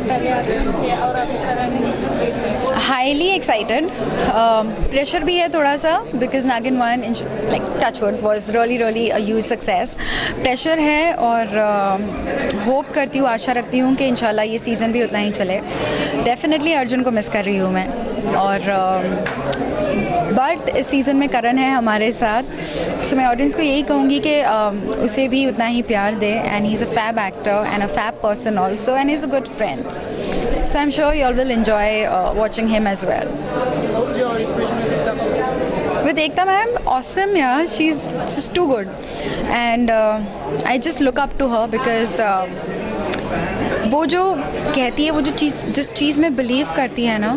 पहले अर्जुन थे और अभी करण। Highly excited. प्रेशर भी है थोड़ा सा because Naagin one like touchwood was really a huge success. Pressure है और होप करती हूँ, आशा रखती हूँ कि इंशाल्लाह ये सीज़न भी उतना ही चले. डेफिनेटली अर्जुन को मिस कर रही हूँ मैं. और बट इस सीज़न में करण है हमारे साथ, सो मैं ऑडियंस को यही कहूँगी कि उसे भी उतना ही प्यार दे. And he is a fab actor and a fab person also and he is a good friend. So I'm sure you all will enjoy watching him as well. How's your equation with Ekta? With Ekta ma'am, awesome, yeah. She's just too good. And I just look up to her because वो जो कहती है, वो जो चीज़ जिस चीज़ में believe करती है ना,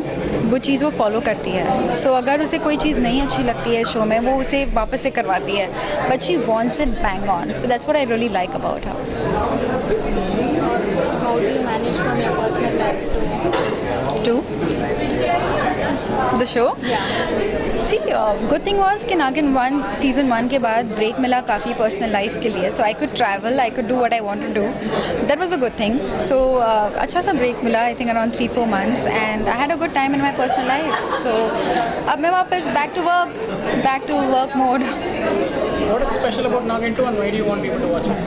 वो चीज़ वो फॉलो करती है. सो अगर उसे कोई चीज़ नहीं अच्छी लगती है शो में, वो उसे वापस से करवाती है. But she wants it bang on. So that's what I really like about her. How do you manage from your personal life To the show? Yeah. See, good thing was कि नागिन one season 1 के बाद break मिला काफ़ी personal life के लिए. So I could travel, I could do what I want to do. That was a good thing. So अच्छा सा ब्रेक मिला, I think around 3-4 months, and I had a good time in my personal life. So अब मैं वापस back to work mode. What is special about Nagin 2 and why do you want people to watch it?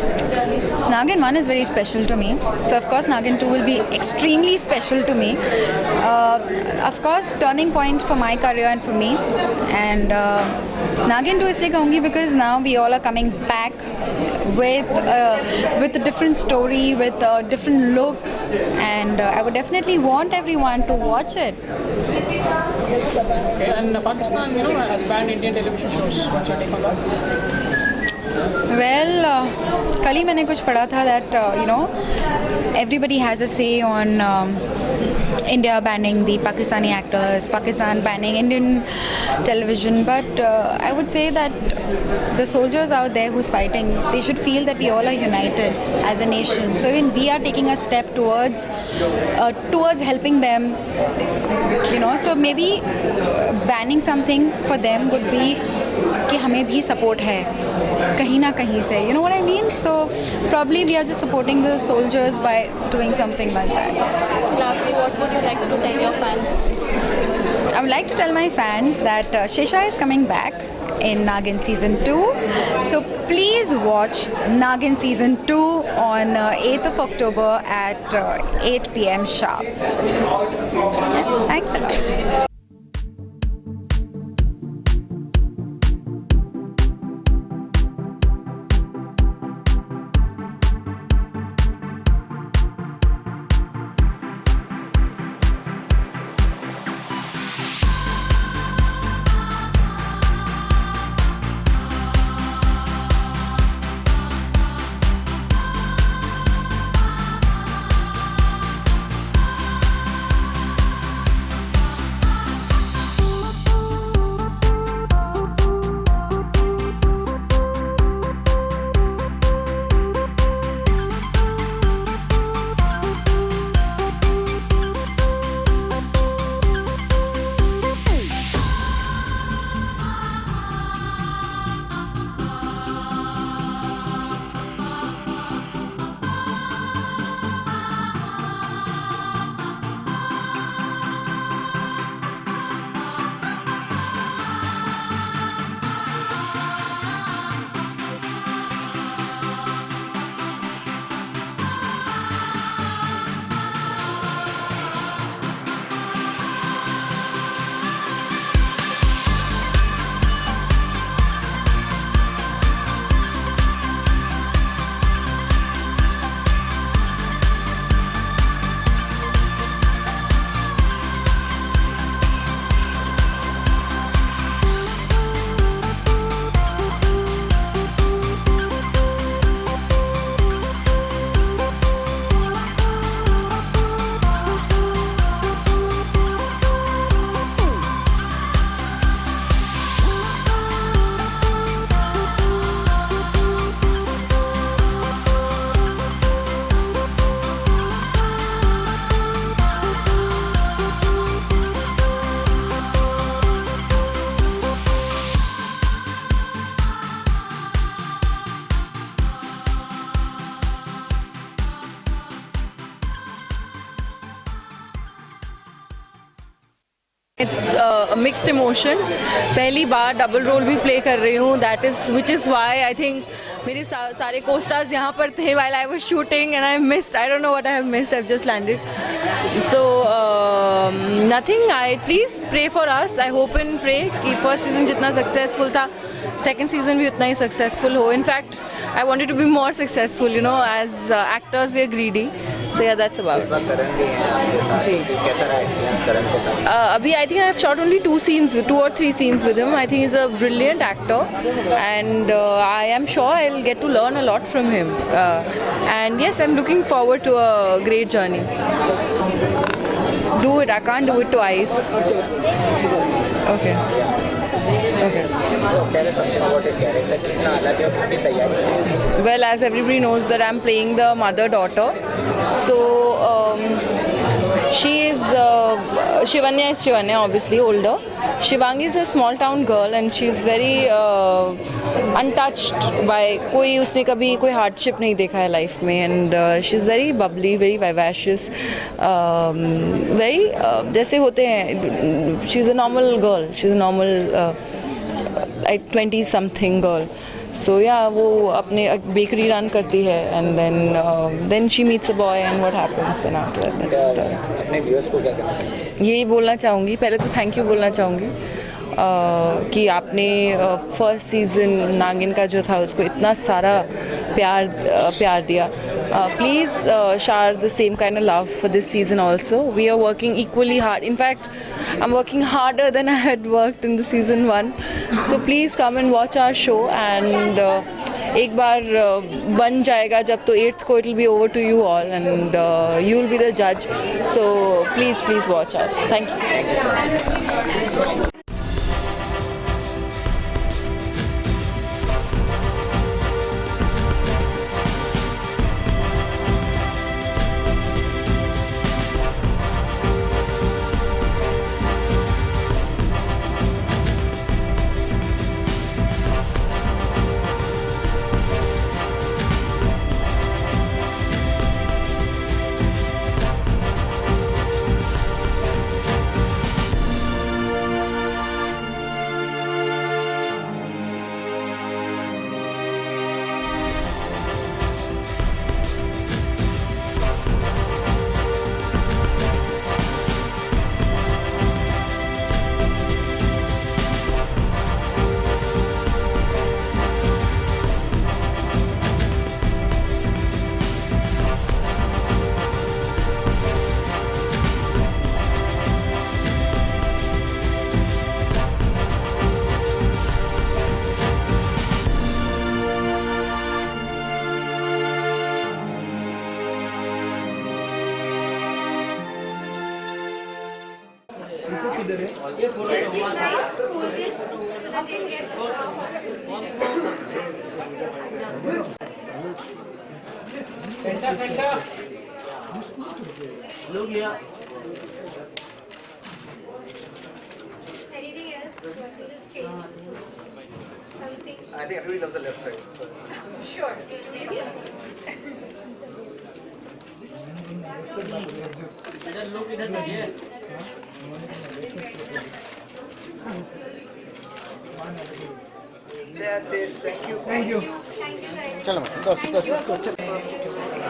Nagin 1 is very special to me. So of course Nagin 2 will be extremely special to me. Of course turning point for my career and for me. And Nagin 2 इसलिए कहूँगी because now we all are coming back with a different story, with a different look, and I would definitely want everyone to watch it. Okay, and Pakistan, has banned Indian television shows. What's your take on that? Well, कल ही मैंने कुछ पढ़ा था that everybody has a say on India banning the Pakistani actors, Pakistan banning Indian television, but I would say that the soldiers out there who's fighting, they should feel that we all are united as a nation. So even we are taking a step towards helping them, so maybe banning something for them would be कि हमें भी support है कहीं ना कहीं से, you know what I mean? So probably we are just supporting the soldiers by doing something like that. Lastly, what would you like to tell your fans? I would like to tell my fans that Shisha is coming back in Nagin season 2. So please watch Nagin season 2 on 8th of October at 8 p.m. sharp. Yeah, thanks a lot. It's a mixed emotion. पहली बार double role भी play कर रही हूँ. That is which is why I think मेरे सारे co-stars यहाँ पर थे while I was shooting and I missed. I don't know what I have missed. I've just landed. So nothing. Please pray for us. I hope and pray कि first season जितना successful था, second season भी उतना ही successful हो. In fact, I wanted to be more successful. You know, as actors we are greedy. So yeah, that's about. इस बार करण भी हैं आपके साथ. जी. कैसा रहा एक्सपीरियंस करण के साथ? Abhi, I think I have shot only 2 or 3 scenes with him. I think he's a brilliant actor, and I am sure I'll get to learn a lot from him. And yes, I'm looking forward to a great journey. Do it. I can't do it twice. Okay. Okay. So tell us something about his character. कितना अलग है और कितनी तैयारी है? Well, as everybody knows that I'm playing the mother-daughter. So, she is, Shivanya is Shivanya, obviously, older. Shivangi is a small town girl and she's very untouched by कोई उसने कभी कोई hardship नहीं देखा है life में, and she's very bubbly, very vivacious, very जैसे होते हैं, she's a normal girl, she's a normal 20 something girl. So yeah, वो अपने bakery run करती है, and then she meets a boy and what happens then after that, that's the story. अपने viewers को क्या कहना चाहिए? यही बोलना चाहूँगी, पहले तो थैंक यू बोलना चाहूँगी कि आपने फर्स्ट सीज़न नागिन का जो था उसको इतना सारा प्यार दिया. Please share the same kind of love for this season also. We are working equally hard. In fact, I'm working harder than I had worked in the season 1. So please come and watch our show, and एक बार बन जाएगा जब तो 8th को it will be over to you all, and you will be the judge. So please watch us. Thank you. Anything else? Want to just change something? I think everybody loves the left side. Sure. Do you? That's it. Thank you. Thank you guys. चलो दोस्त.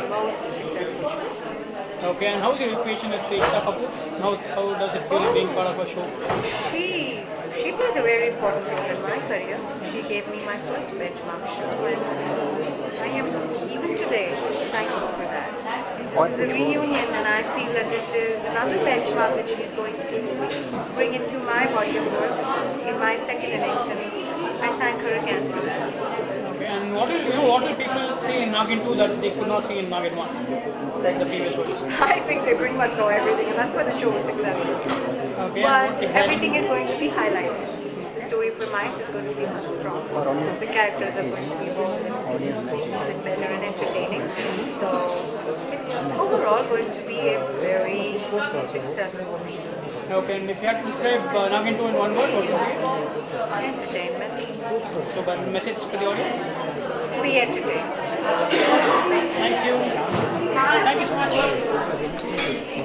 Most successful show. Okay, and how's your equation with Ekta Kapoor? How does it feel being part of a show? She plays a very important role in my career. She gave me my first benchmark show, and I am even today thankful for that. So this is a reunion, and I feel that this is another benchmark that she's going to bring into my body of work in my second innings, and I thank her again for that. Okay, and what will people see in Nagin 2 that they could not see in Nagin 1, the previous version? I think they pretty much saw everything, and that's why the show was successful. Okay, But everything is going to be highlighted. The story premise is going to be much stronger. The characters are going to evolve and make it better and entertaining. So it's overall going to be a very successful season. Okay, and if you had to describe Nagin 2 in one word, what would it be? Entertainment. So, but message for the audience? Be entertained. Thank you. Thank you so much.